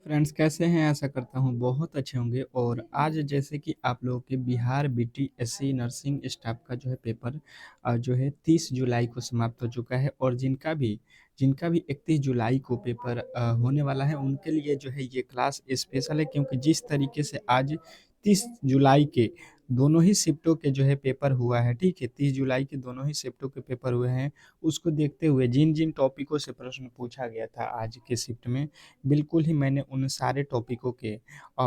Friends कैसे हैं? आशा करता हूँ बहुत अच्छे होंगे और आज जैसे कि आप लोगों के बिहार बीटीएससी नर्सिंग स्टाफ का जो है पेपर जो है 30 जुलाई को समाप्त हो चुका है और जिनका भी 31 जुलाई को पेपर होने वाला है उनके लिए जो है ये क्लास स्पेशल है क्योंकि जिस तरीके से आज 30 जुलाई के दोनों ही शिफ्टों के जो है पेपर हुआ है, ठीक है? 30 जुलाई के दोनों ही शिफ्टों के पेपर हुए हैं, उसको देखते हुए जिन-जिन टॉपिकों से प्रश्न पूछा गया था आज के शिफ्ट में, बिल्कुल ही मैंने उन सारे टॉपिकों के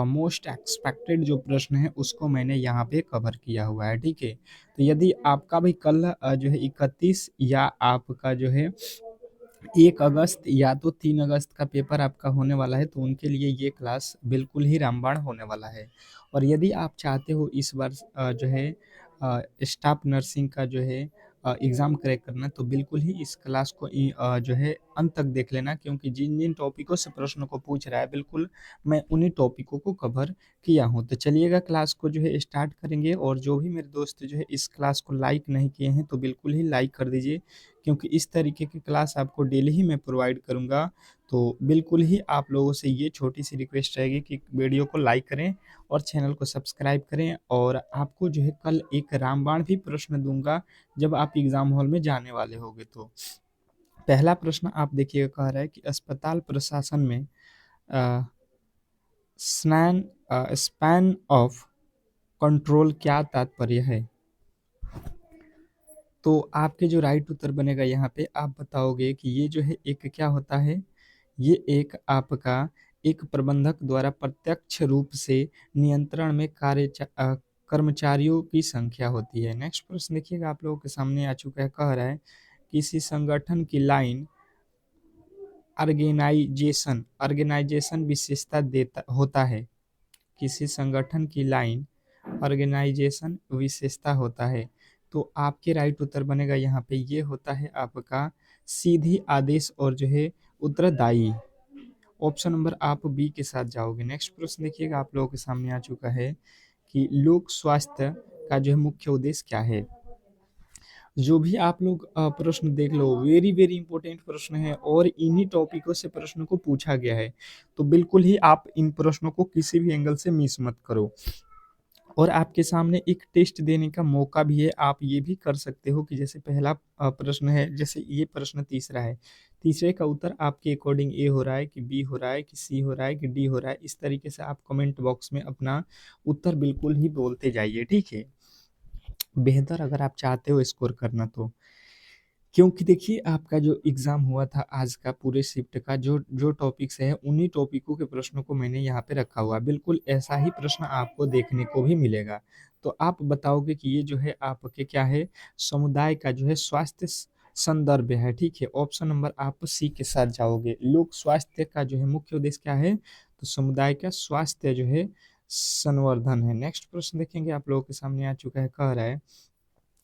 मोस्ट एक्सपेक्टेड जो प्रश्न हैं उसको मैंने यहाँ पे कवर किया हुआ है, ठीक है? तो यदि आपका भी कल जो है 31 या आपका जो है 1 अगस्त या तो 3 अगस्त का पेपर आपका होने वाला है, तो उनके लिए ये क्लास बिल्कुल ही रामबाण होने वाला है। और यदि आप चाहते हो इस बार जो है स्टाफ नर्सिंग का जो है एग्ज़ाम क्रैक करना, तो बिल्कुल ही इस क्लास को जो है अंत तक देख लेना क्योंकि जिन-जिन टॉपिकों से प्रश्नों को पूछ रहा है, बिल्कुल मैं उन्हीं टॉपिकों को कवर किया हूँ। तो चलिएगा क्लास को जो है स्टार्ट करेंगे और जो भी मेरे दोस्त जो है इस क्लास को लाइक नहीं किए हैं, तो बिल्कुल ही लाइक कर दीजिए क्योंकि इस तरीके की क्लास आपको डेली ही मैं प्रोवाइड करूँगा। तो बिल्कुल ही आप लोगों से ये छोटी-सी रिक्वेस्ट रहेगी कि वीडियो को लाइक करें और चैनल को सब्सक्राइब करें और आपको जो है कल एक रामबाण भी प्रश्न दूँगा जब आप एग्ज़ाम हॉल में जाने वाले होंगे तो। पहला प्रश्न आप देखिएगा कह रहा है कि अस्पताल प्रशासन में अ, स्पैन ऑफ कंट्रोल क्या तात्पर्य है? तो आपके जो राइट उत्तर बनेगा यहाँ पे आप बताओगे कि ये जो है एक क्या होता है? ये एक आपका एक प्रबंधक द्वारा प्रत्यक्ष रूप से नियंत्रण में कर्मचारियों की संख्या होती है। नेक्स्ट प्रश्न देखिएगा आप लोगों के सामने आ चुका है, कह रहा है किसी संगठन की लाइन ऑर्गेनाइजेशन विशेषता देता होता है। किसी संगठन की लाइन ऑर्गेनाइजेशन विशेषता होता है। तो आपके राइट उत्तर बनेगा यहाँ पे ये होता है आपका सीधी आदेश और जो है उत्तरदायी। ऑप्शन नंबर आप बी के साथ जाओगे। नेक्स्ट प्रश्न देखिएगा आप लोगों के सामने आ चुका है कि लोक स्वास्थ्य का जो है मुख्य उद्देश्य क्या है? जो भी आप लोग प्रश्न देख लो वेरी वेरी इंपॉर्टेंट प्रश्न है और इन्हीं टॉपिकों से प्रश्न को पूछा गया है। तो बिल्कुल ही आप इन प्रश्नों को किसी भी एंगल से मिस मत करो। और आपके सामने एक टेस्ट देने का मौका भी है, आप ये भी कर सकते हो कि जैसे पहला प्रश्न है, जैसे ये प्रश्न तीसरा है, तीसरे का उत्तर आपके अकॉर्डिंग ए हो रहा है कि बी हो रहा है कि सी हो रहा है कि डी हो रहा है, इस तरीके से आप कमेंट बॉक्स में अपना उत्तर बिल्कुल ही बोलते जाइए, ठीक है? बेहतर अगर आप चाहते हो स्कोर करना तो। क्योंकि देखिए आपका जो एग्ज़ाम हुआ था आज का पूरे शिफ्ट का जो जो टॉपिक्स है उन्हीं टॉपिकों के प्रश्नों को मैंने यहाँ पे रखा हुआ है। बिल्कुल ऐसा ही प्रश्न आपको देखने को भी मिलेगा। तो आप बताओगे कि ये जो है आपके क्या है समुदाय का जो है स्वास्थ्य संदर्भ है, ठीक है? ऑप्शन नंबर आप सी के साथ जाओगे। लोक स्वास्थ्य का जो है मुख्य उद्देश्य क्या है? तो समुदाय का स्वास्थ्य जो है संवर्धन है। नेक्स्ट प्रश्न देखेंगे आप लोगों के सामने आ चुका है, कह रहा है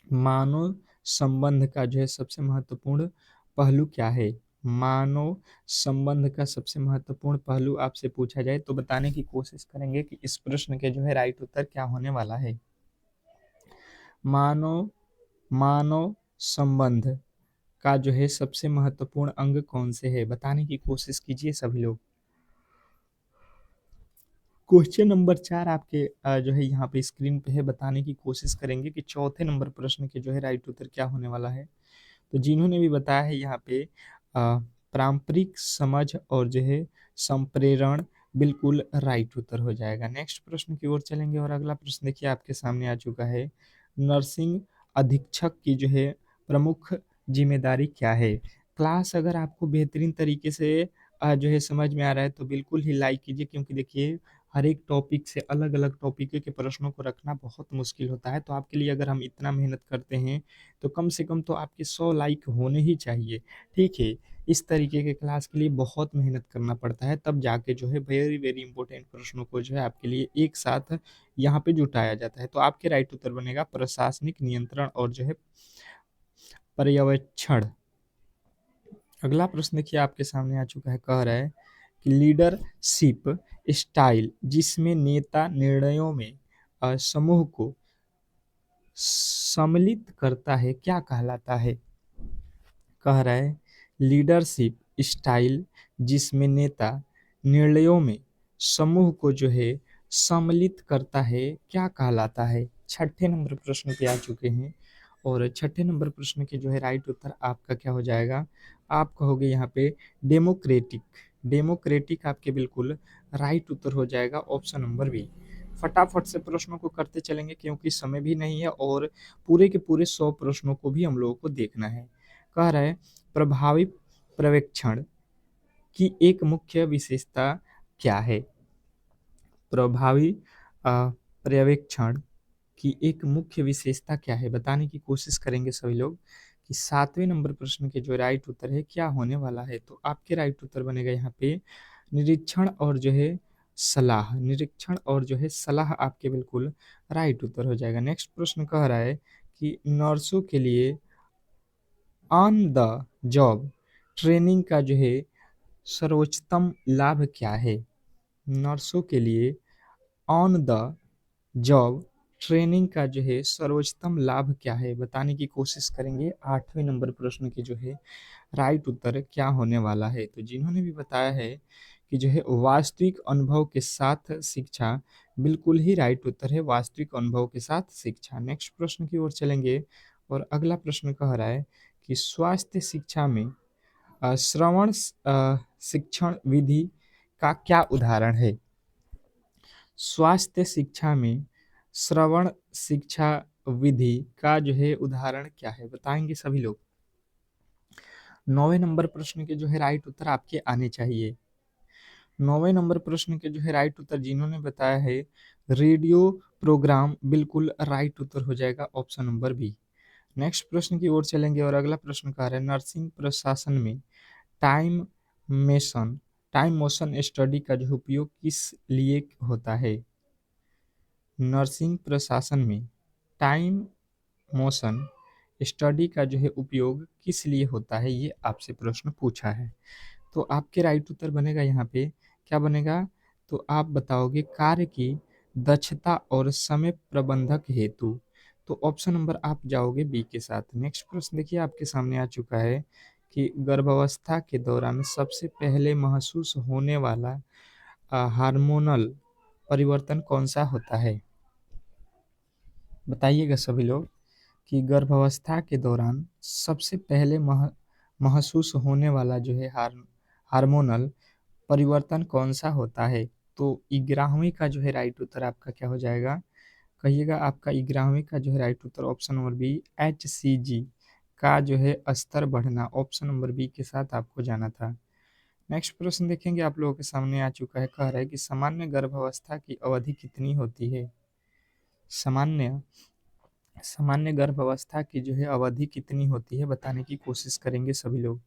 मानव संबंध का जो है सबसे महत्वपूर्ण पहलू क्या है? मानव संबंध का सबसे महत्वपूर्ण पहलू आपसे पूछा जाए तो बताने की कोशिश करेंगे कि इस प्रश्न के जो है राइट उत्तर क्या होने वाला है। मानव मानव संबंध का जो है सबसे महत्वपूर्ण अंग कौन से है? बताने की कोशिश कीजिए सभी लोग। क्वेश्चन नंबर 4 आपके जो है यहाँ पे स्क्रीन पे है, बताने की कोशिश करेंगे कि चौथे नंबर प्रश्न के जो है राइट उत्तर क्या होने वाला है। तो जिन्होंने भी बताया है यहाँ पे पारंपरिक समझ और जो है संप्रेरण बिल्कुल राइट उत्तर हो जाएगा। नेक्स्ट प्रश्न की ओर चलेंगे और अगला प्रश्न देखिए आपके सामने आ चुका है। नर्सिंग अधीक्षक की जो है प्रमुख जिम्मेदारी क्या है? क्लास अगर आपको बेहतरीन तरीके से जो है समझ में आ रहा है तो बिल्कुल ही लाइक कीजिए क्योंकि देखिए हर एक टॉपिक से अलग-अलग टॉपिक के प्रश्नों को रखना बहुत मुश्किल होता है। तो आपके लिए अगर हम इतना मेहनत करते हैं तो कम से कम तो आपके 100 लाइक होने ही चाहिए, ठीक है? इस तरीके के क्लास के लिए बहुत मेहनत करना पड़ता है, तब जाके जो है वेरी, वेरी इंपॉर्टेंट प्रश्नों को जो है आपके लिए एक साथ यहाँ पे जुटाया जाता है। तो आपके राइट उत्तर बनेगा प्रशासनिक नियंत्रण और जो है पर्यवेक्षण। अगला प्रश्न देखिए आपके सामने आ चुका है, कह रहा है कि लीडरशिप स्टाइल जिसमें नेता निर्णयों में समूह को सम्मिलित करता है, क्या कहलाता है? कह रहा है लीडरशिप स्टाइल जिसमें नेता निर्णयों में समूह को जो है सम्मिलित करता है क्या कहलाता है? छठे नंबर प्रश्न पे आ चुके हैं और छठे नंबर प्रश्न के जो है राइट उत्तर आपका क्या हो जाएगा? आप कहोगे यहाँ पे डेमोक्रेटिक। डेमोक्रेटिक आपके बिल्कुल राइट उत्तर हो जाएगा ऑप्शन नंबर बी। फटाफट से प्रश्नों को करते चलेंगे क्योंकि समय भी नहीं है और पूरे के पूरे 100 प्रश्नों को भी हम लोगों को देखना है। कह रहा है प्रभावी पर्यवेक्षण की एक मुख्य विशेषता क्या है? प्रभावी पर्यवेक्षण की एक मुख्य विशेषता क्या है? बताने की कोशिश करेंगे सभी लोग कि 7वें नंबर प्रश्न के जो राइट उत्तर है क्या होने वाला है। तो आपके राइट उत्तर बनेगा यहाँ पे निरीक्षण और जो है सलाह। निरीक्षण और जो है सलाह आपके बिल्कुल राइट उत्तर हो जाएगा। नेक्स्ट प्रश्न कह रहा है कि नर्सों के लिए ऑन द जॉब ट्रेनिंग का जो है सर्वोच्चतम लाभ क्या है? नर्सों के लिए ऑन द जॉब ट्रेनिंग का जो है सर्वोच्चतम लाभ क्या है? बताने की कोशिश करेंगे। 8वें नंबर प्रश्न की जो है राइट उत्तर क्या होने वाला है? तो जिन्होंने भी बताया है कि जो है वास्तविक अनुभव के साथ शिक्षा, बिल्कुल ही राइट उत्तर है वास्तविक अनुभव के साथ शिक्षा। नेक्स्ट प्रश्न की ओर चलेंगे और अगला प्रश्न कह रहा है कि स्वास्थ्य शिक्षा में श्रवण शिक्षण विधि का क्या उदाहरण है? स्वास्थ्य शिक्षा में श्रवण शिक्षा विधि का जो है उदाहरण क्या है? बताएंगे सभी लोग। 9वें नंबर प्रश्न के जो है राइट उत्तर आपके आने चाहिए। 9वें नंबर प्रश्न के जो है राइट उत्तर जिन्होंने बताया है रेडियो प्रोग्राम, बिल्कुल राइट उत्तर हो जाएगा ऑप्शन नंबर बी। नेक्स्ट प्रश्न की ओर चलेंगे और अगला प्रश्न कह रहा है नर्सिंग प्रशासन में time mason time motion study का जो उपयोग किस लिए होता है? नर्सिंग प्रशासन में टाइम मोशन स्टडी का जो है उपयोग किस लिए होता है, ये आपसे प्रश्न पूछा है। तो आपके राइट उत्तर बनेगा यहाँ पे क्या बनेगा? तो आप बताओगे कार्य की दक्षता और समय प्रबंधक हेतु। तो ऑप्शन नंबर आप जाओगे बी के साथ। नेक्स्ट प्रश्न देखिए आपके सामने आ चुका है कि गर्भावस्था के दौरान सबसे पहले महसूस होने वाला हार्मोनल परिवर्तन कौन सा होता है? बताइएगा सभी लोग कि गर्भावस्था के दौरान सबसे पहले महसूस होने वाला जो है हार्मोनल परिवर्तन कौन सा होता है? तो 11वीं का जो है राइट उत्तर आपका क्या हो जाएगा? कहिएगा आपका 11वीं का जो है राइट उत्तर ऑप्शन नंबर बी HCG का जो है स्तर बढ़ना। ऑप्शन नंबर बी के साथ आपको जाना था। नेक्स्ट प्रश्न देखेंगे आप लोगों के सामने आ चुका है। कह रहा है कि सामान्य गर्भावस्था की अवधि कितनी होती है? सामान्य सामान्य गर्भावस्था की जो है अवधि कितनी होती है? बताने की कोशिश करेंगे सभी लोग।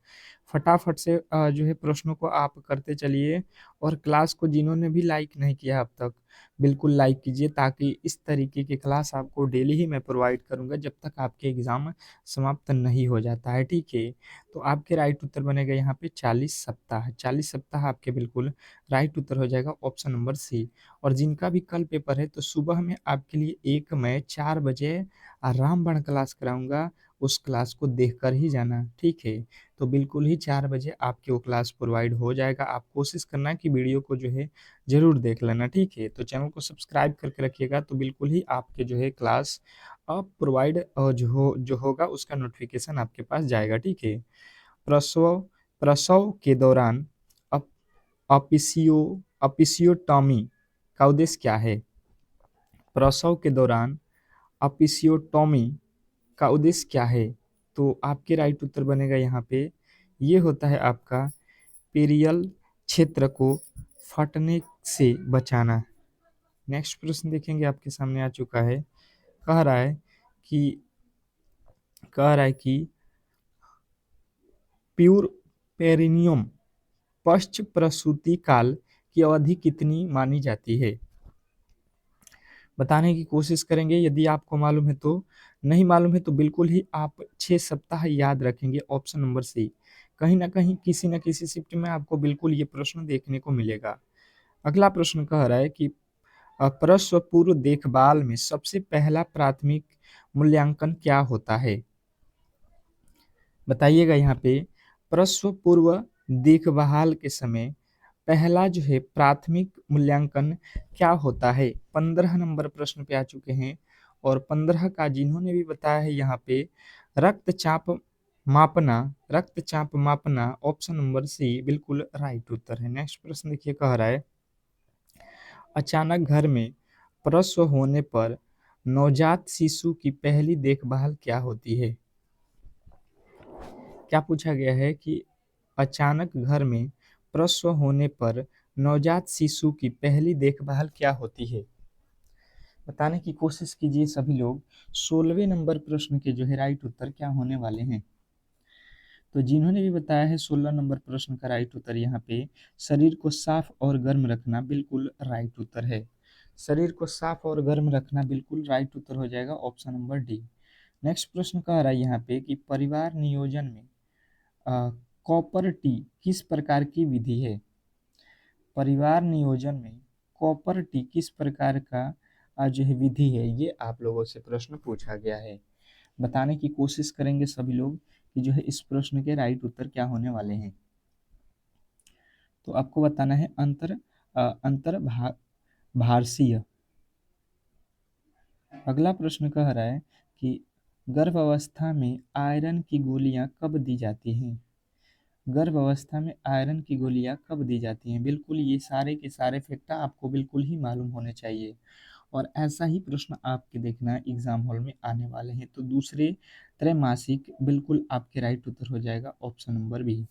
फटाफट से जो है प्रश्नों को आप करते चलिए और क्लास को जिन्होंने भी लाइक नहीं किया अब तक बिल्कुल लाइक कीजिए ताकि इस तरीके की क्लास आपको डेली ही मैं प्रोवाइड करूंगा जब तक आपके एग्ज़ाम समाप्त नहीं हो जाता है, ठीक है? तो आपके राइट उत्तर बनेगा यहाँ पे 40 सप्ताह। 40 सप्ताह आपके बिल्कुल राइट उत्तर हो जाएगा ऑप्शन नंबर सी। और जिनका भी कल पेपर है तो सुबह में आपके लिए एक मैं 4 बजे रामबाण क्लास कराऊंगा, उस क्लास को देखकर ही जाना, ठीक है? तो बिल्कुल ही 4 बजे आपकी वो क्लास प्रोवाइड हो जाएगा। आप कोशिश करना कि वीडियो को जो है ज़रूर देख लेना, ठीक है? तो चैनल को सब्सक्राइब करके रखिएगा तो बिल्कुल ही आपके जो है क्लास अब प्रोवाइड जो होगा उसका नोटिफिकेशन आपके पास जाएगा, ठीक है? प्रसव प्रसव के दौरान अप अपिसियो अपिसियोटॉमी का उद्देश्य क्या है? प्रसव के दौरान अपिसियोटॉमी का उद्देश्य क्या है? तो आपके राइट उत्तर बनेगा यहाँ पे ये होता है आपका पेरियल क्षेत्र को फटने से बचाना। नेक्स्ट प्रश्न देखेंगे आपके सामने आ चुका है। कह रहा है कि कह रहा है कि प्यूर पेरिनियम पश्च प्रसूति काल की अवधि कितनी मानी जाती है? बताने की कोशिश करेंगे। यदि आपको मालूम है तो, नहीं मालूम है तो बिल्कुल ही आप 6 सप्ताह याद रखेंगे ऑप्शन नंबर सी। कहीं ना कहीं किसी न किसी शिफ्ट में आपको बिल्कुल ये प्रश्न देखने को मिलेगा। अगला प्रश्न कह रहा है कि प्रसव पूर्व देखभाल में सबसे पहला प्राथमिक मूल्यांकन क्या होता है? बताइएगा यहाँ पे प्रसव पूर्व देखभाल के समय पहला जो है प्राथमिक मूल्यांकन क्या होता है? 15 नंबर प्रश्न पे आ चुके हैं और 15 का जिन्होंने भी बताया है यहाँ पे रक्तचाप मापना, रक्तचाप मापना ऑप्शन नंबर सी बिल्कुल राइट उत्तर है। नेक्स्ट प्रश्न देखिए कह रहा है अचानक घर में प्रसव होने पर नवजात शिशु की पहली देखभाल क्या होती है? क्या पूछा गया है कि अचानक घर में प्रसव होने पर नवजात शिशु की पहली देखभाल क्या होती है? बताने की कोशिश कीजिए सभी लोग। 16वें नंबर प्रश्न के जो है राइट उत्तर क्या होने वाले हैं? तो जिन्होंने भी बताया है 16 नंबर प्रश्न का राइट उत्तर यहाँ पे शरीर को साफ और गर्म रखना बिल्कुल राइट उत्तर है। शरीर को साफ और गर्म रखना बिल्कुल राइट उत्तर हो जाएगा ऑप्शन नंबर डी। नेक्स्ट प्रश्न कह रहा है यहाँ पे कि परिवार नियोजन में कॉपर टी किस प्रकार की विधि है? परिवार नियोजन में कॉपर टी किस प्रकार का जो है विधि है, ये आप लोगों से प्रश्न पूछा गया है। बताने की कोशिश करेंगे सभी लोग कि जो है इस प्रश्न के राइट उत्तर क्या होने वाले हैं। तो आपको बताना है अंतर भारसीय। अगला प्रश्न कह रहा है कि गर्भावस्था में आयरन की गोलियां कब दी जाती हैं? गर्भावस्था में आयरन की गोलियां कब दी जाती हैं? बिल्कुल ये सारे के सारे फैक्ट आपको बिल्कुल ही मालूम होने चाहिए और ऐसा ही प्रश्न आपके देखना एग्जाम हॉल में आने वाले हैं। तो दूसरे त्रैमासिक बिल्कुल आपके राइट उत्तर हो जाएगा ऑप्शन नंबर बी।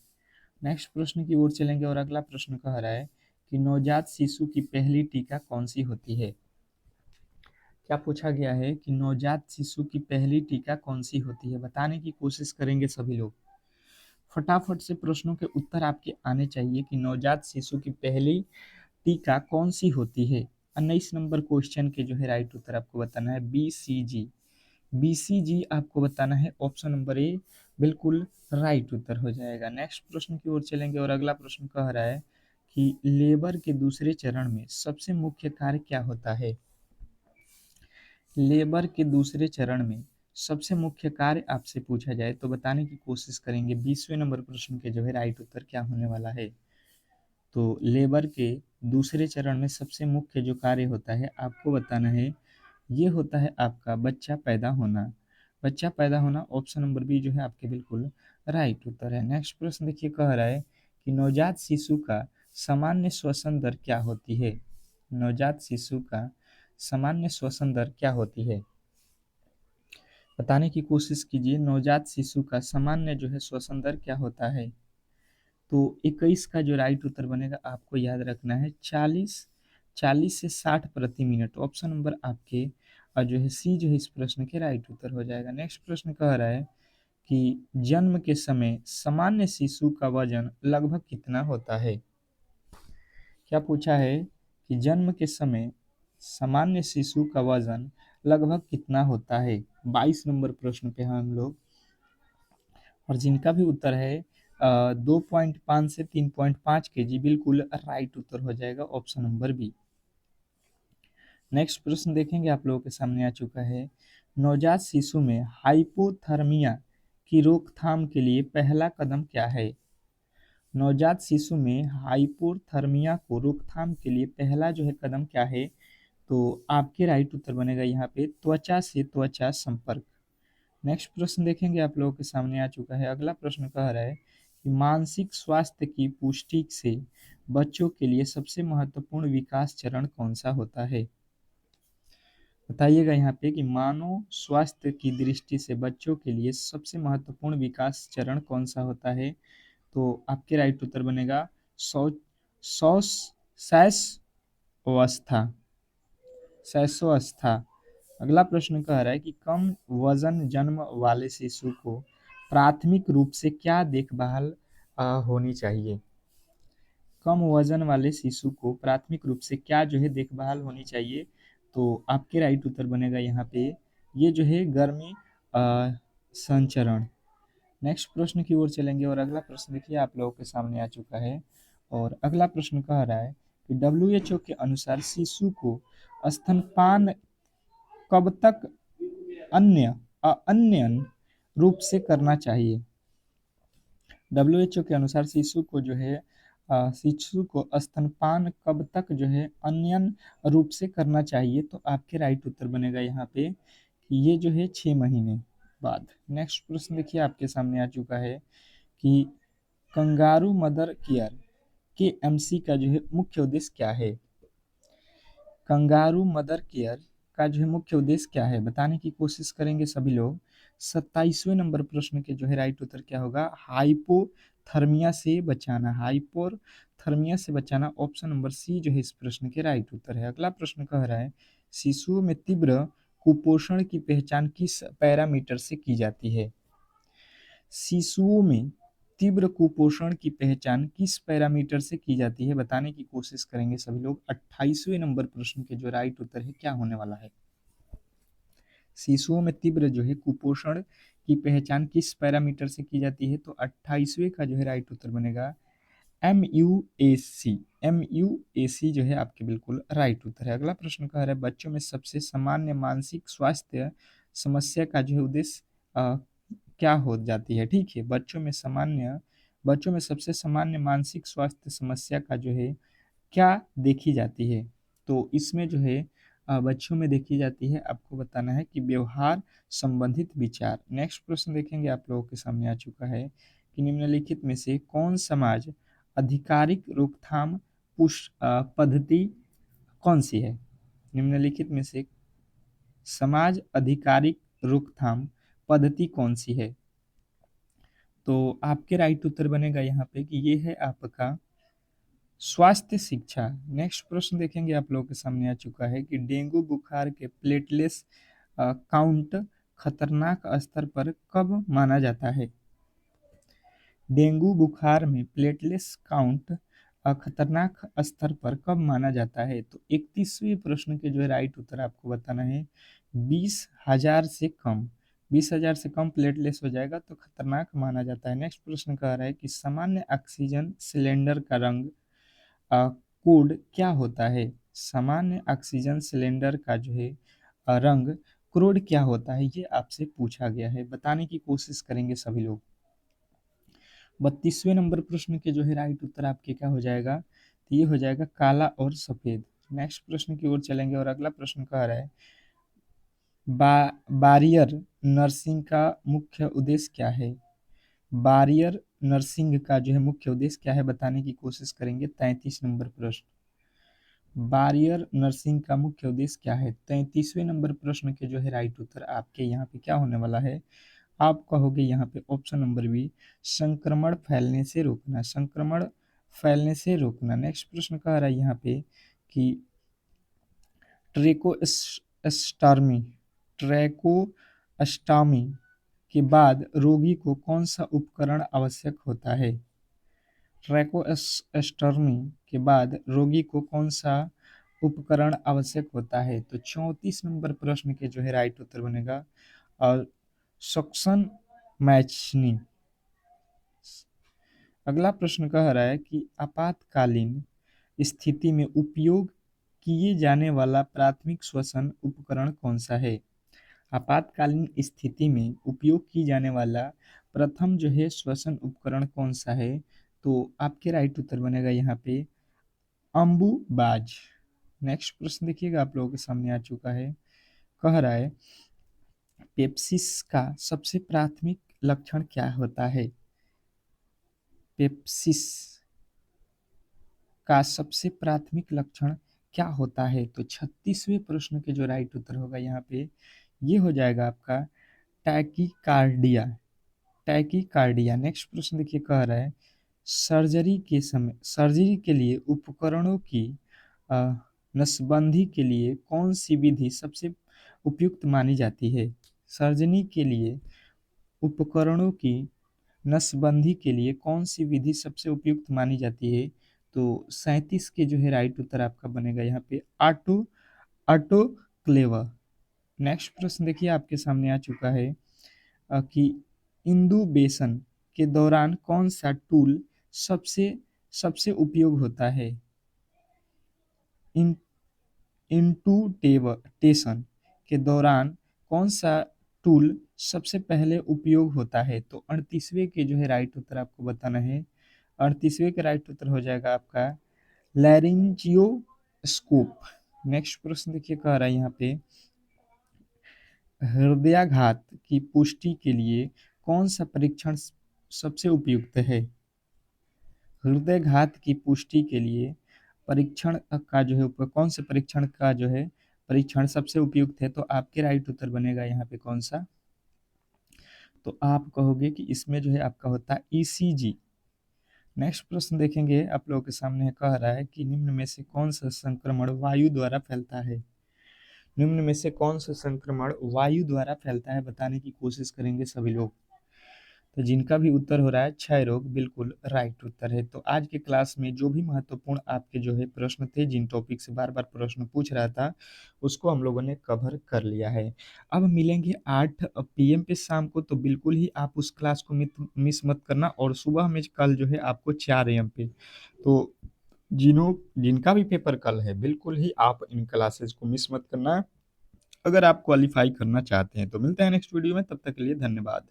नेक्स्ट प्रश्न की ओर चलेंगे और अगला प्रश्न कह रहा है कि नवजात शिशु की पहली टीका कौन सी होती है? क्या पूछा गया है कि नवजात शिशु की पहली टीका कौन सी होती है? बताने की कोशिश करेंगे सभी लोग। फटाफट से प्रश्नों के उत्तर आपके आने चाहिए कि नवजात शिशु की पहली टीका कौन सी होती है? 19 नंबर क्वेश्चन के जो है राइट उत्तर आपको बताना है BCG। BCG आपको बताना है ऑप्शन नंबर ए बिल्कुल राइट उत्तर हो जाएगा। नेक्स्ट प्रश्न की ओर चलेंगे और अगला प्रश्न कह रहा है कि लेबर के दूसरे चरण में सबसे मुख्य कार्य क्या होता है? लेबर के दूसरे चरण में सबसे मुख्य कार्य आपसे पूछा जाए तो बताने की कोशिश करेंगे 20वें नंबर प्रश्न के जो है राइट उत्तर क्या होने वाला है। तो लेबर के दूसरे चरण में सबसे मुख्य जो कार्य होता है आपको बताना है, ये होता है आपका बच्चा पैदा होना। बच्चा पैदा होना ऑप्शन नंबर बी जो है आपके बिल्कुल राइट उत्तर है। नेक्स्ट प्रश्न देखिए कह रहा है कि नवजात शिशु का सामान्य श्वसन दर क्या होती है? नवजात शिशु का सामान्य श्वसन दर क्या होती है? बताने की कोशिश कीजिए नवजात शिशु का सामान्य जो है श्वसन दर क्या होता है? तो 21 का जो राइट उत्तर बनेगा आपको याद रखना है 40 से 60 प्रति मिनट। ऑप्शन नंबर आपके जो है सी जो है इस प्रश्न के राइट उत्तर हो जाएगा। नेक्स्ट प्रश्न कह रहा है कि जन्म के समय सामान्य शिशु का वजन लगभग कितना होता है? क्या पूछा है कि जन्म के समय सामान्य शिशु का वजन लगभग कितना होता है? 22 नंबर प्रश्न पे हम लोग और जिनका भी उत्तर है 2.5 से 3.5 केजी बिल्कुल राइट उत्तर हो जाएगा ऑप्शन नंबर बी। नेक्स्ट प्रश्न देखेंगे आप लोगों के सामने आ चुका है नवजात शिशु में हाइपोथर्मिया की रोकथाम के लिए पहला कदम क्या है? नवजात शिशु में हाइपोथर्मिया को रोकथाम के लिए पहला जो है कदम क्या है? तो आपके राइट उत्तर बनेगा यहाँ पे त्वचा से त्वचा संपर्क। नेक्स्ट प्रश्न देखेंगे आप लोगों के सामने आ चुका है। अगला प्रश्न कह रहा है कि मानसिक स्वास्थ्य की पुष्टि से बच्चों के लिए सबसे महत्वपूर्ण विकास चरण कौन सा होता है? बताइएगा यहाँ पे कि मानव स्वास्थ्य की दृष्टि से बच्चों के लिए सबसे महत्वपूर्ण विकास चरण कौन सा होता है? तो आपके राइट उत्तर बनेगा सौ सौ शैश अवस्था, शैशवावस्था। अगला प्रश्न कह रहा है कि कम वजन जन्म वाले शिशु को प्राथमिक रूप से क्या देखभाल होनी चाहिए? कम वजन वाले शिशु को प्राथमिक रूप से क्या जो है देखभाल होनी चाहिए? तो आपके राइट उत्तर बनेगा यहाँ पे ये जो है गर्मी संचरण। नेक्स्ट प्रश्न की ओर चलेंगे और अगला प्रश्न देखिए आप लोगों के सामने आ चुका है और अगला प्रश्न कह रहा है कि WHO के अनुसार शिशु को स्तनपान कब तक अन्य अन्यन रूप से करना चाहिए? WHO के अनुसार शिशु को जो है शिशु को स्तनपान कब तक जो है अन्यन रूप से करना चाहिए, तो आपके राइट उत्तर बनेगा यहाँ पे कि ये जो है 6 महीने बाद। नेक्स्ट प्रश्न देखिए आपके सामने आ चुका है कि कंगारू मदर केयर के एमसी का जो है मुख्य उद्देश्य क्या है। कंगारू मदर केयर का जो है मुख्य उद्देश्य क्या है, बताने की कोशिश करेंगे सभी लोग। 27वें नंबर प्रश्न के जो है राइट उत्तर क्या होगा, हाइपोथर्मिया से बचाना, हाइपोथर्मिया से बचाना, ऑप्शन नंबर सी जो है इस प्रश्न के राइट उत्तर है। अगला प्रश्न कह रहा है शिशुओं में तीव्र कुपोषण की पहचान किस पैरामीटर से की जाती है। शिशुओं में तीव्र कुपोषण की पहचान किस पैरामीटर से की जाती है, बताने की कोशिश करेंगे सभी लोग। 28वें नंबर प्रश्न के जो राइट उत्तर है क्या होने वाला है, शिशुओं में तीव्र जो है कुपोषण की पहचान किस पैरामीटर से की जाती है, तो 28वें का जो है राइट उत्तर बनेगा MUAC। MUAC जो है आपके बिल्कुल राइट उत्तर है। अगला प्रश्न कह रहा है बच्चों में सबसे सामान्य मानसिक स्वास्थ्य समस्या का जो है उद्देश्य क्या हो जाती है। ठीक है, बच्चों में सबसे सामान्य मानसिक स्वास्थ्य समस्या का जो है क्या देखी जाती है, तो इसमें जो है बच्चों में देखी जाती है, आपको बताना है कि व्यवहार संबंधित विचार। नेक्स्ट प्रश्न देखेंगे आप लोगों के सामने आ चुका है कि निम्नलिखित में से कौन समाज आधिकारिक रोकथाम पद्धति कौन सी है। निम्नलिखित में से समाज आधिकारिक रोकथाम पद्धति कौन सी है, तो आपके राइट उत्तर बनेगा यहाँ पे कि ये है आपका स्वास्थ्य शिक्षा। नेक्स्ट प्रश्न देखेंगे आप लोगों के सामने आ चुका है कि डेंगू बुखार के प्लेटलेट्स काउंट खतरनाक स्तर पर कब माना जाता है। डेंगू बुखार में प्लेटलेट्स काउंट खतरनाक स्तर पर कब माना जाता है, तो 31वें प्रश्न के जो है राइट उत्तर आपको बताना है 20,000 से कम, 20,000 से कम प्लेटलेट्स हो जाएगा तो खतरनाक माना जाता है। नेक्स्ट प्रश्न कह रहा है कि सामान्य ऑक्सीजन सिलेंडर का रंग कोड क्या होता है। सामान्य ऑक्सीजन सिलेंडर का जो है रंग कोड क्या होता है, ये आपसे पूछा गया है, बताने की कोशिश करेंगे सभी लोग। 32वें नंबर प्रश्न के जो है राइट उत्तर आपके क्या हो जाएगा, तो ये हो जाएगा काला और सफेद। नेक्स्ट प्रश्न की ओर चलेंगे और अगला प्रश्न कह रहा है बारियर नर्सिंग का मुख्य उद्देश्य क्या है। बारियर नर्सिंग का जो है मुख्य उद्देश्य क्या है, बताने की कोशिश करेंगे। 33 नंबर प्रश्न, बारियर नर्सिंग का मुख्य उद्देश्य क्या है। 33वें नंबर प्रश्न के जो है राइट उत्तर आपके यहाँ पे क्या होने वाला है, आप कहोगे यहाँ पे ऑप्शन नंबर बी, संक्रमण फैलने से रोकना, संक्रमण फैलने से रोकना। नेक्स्ट प्रश्न कह रहा है यहाँ पे कि ट्रैकोस्टर्मी ट्रैकोस्टॉमी के बाद रोगी को कौन सा उपकरण आवश्यक होता है। ट्रैकोस्टर्मी के बाद रोगी को कौन सा उपकरण आवश्यक होता है, तो 34 नंबर प्रश्न के जो है राइट उत्तर बनेगा और सक्शन मैचनी। अगला प्रश्न कह रहा है कि आपातकालीन स्थिति में उपयोग किए जाने वाला प्राथमिक श्वसन उपकरण कौन सा है। आपातकालीन स्थिति में उपयोग की जाने वाला प्रथम जो है श्वसन उपकरण कौन सा है, तो आपके राइट उत्तर बनेगा यहाँ पे अम्बुबाज। नेक्स्ट प्रश्न देखिएगा आप लोगों के सामने आ चुका है, कह रहा है पेप्सिस का सबसे प्राथमिक लक्षण क्या होता है। पेप्सिस का सबसे प्राथमिक लक्षण क्या होता है, तो 36वें प्रश्न के जो राइट उत्तर होगा यहाँ पे ये हो जाएगा आपका टैकीकार्डिया, टैकीकार्डिया। नेक्स्ट प्रश्न देखिए कह रहा है सर्जरी के लिए उपकरणों की अ, नसबंदी के लिए कौन सी विधि सबसे उपयुक्त मानी जाती है। सर्जरी के लिए उपकरणों की नसबंदी के लिए कौन सी विधि सबसे उपयुक्त मानी जाती है, तो 37 के जो है राइट उत्तर आपका बनेगा यहाँ पे ऑटोक्लेव। नेक्स्ट प्रश्न देखिए आपके सामने आ चुका है कि इंदुबेशन के दौरान कौन सा टूल सबसे सबसे उपयोग होता है। इन इंटूटेशन के दौरान कौन सा टूल सबसे पहले उपयोग होता है, तो 38वें के जो है राइट उत्तर आपको बताना है 38वें का राइट उत्तर हो जाएगा आपका लैरिंजियोस्कोप। नेक्स्ट प्रश्न देखिए, कह रहा है यहाँ पे हृदयाघात की पुष्टि के लिए कौन सा परीक्षण सबसे उपयुक्त है? हृदयाघात की पुष्टि के लिए परीक्षण का जो है कौन से परीक्षण का जो है परीक्षण सबसे उपयुक्त है? तो आपके राइट उत्तर बनेगा यहाँ पे कौन सा? तो आप कहोगे कि इसमें जो है आपका होता है ईसीजी। नेक्स्ट प्रश्न देखेंगे, आप लोगों के सामने कह रहा है कि निम्न में से कौन सा संक्रमण वायु द्वारा फैलता है? निम्न में से कौन सा संक्रमण वायु द्वारा फैलता है, बताने की कोशिश करेंगे सभी लोग। तो जिनका भी उत्तर हो रहा है क्षय रोग, बिल्कुल राइट उत्तर है। तो आज के क्लास में जो भी महत्वपूर्ण आपके जो है प्रश्न थे, जिन टॉपिक से बार बार प्रश्न पूछ रहा था, उसको हम लोगों ने कवर कर लिया है। अब मिलेंगे 8 PM पे शाम को, तो बिल्कुल ही आप उस क्लास को मिस मत करना। और सुबह में कल जो है आपको 4 AM पे, तो जिनका भी पेपर कल है, बिल्कुल ही आप इन क्लासेस को मिस मत करना अगर आप क्वालिफाई करना चाहते हैं। तो मिलते हैं नेक्स्ट वीडियो में, तब तक के लिए धन्यवाद।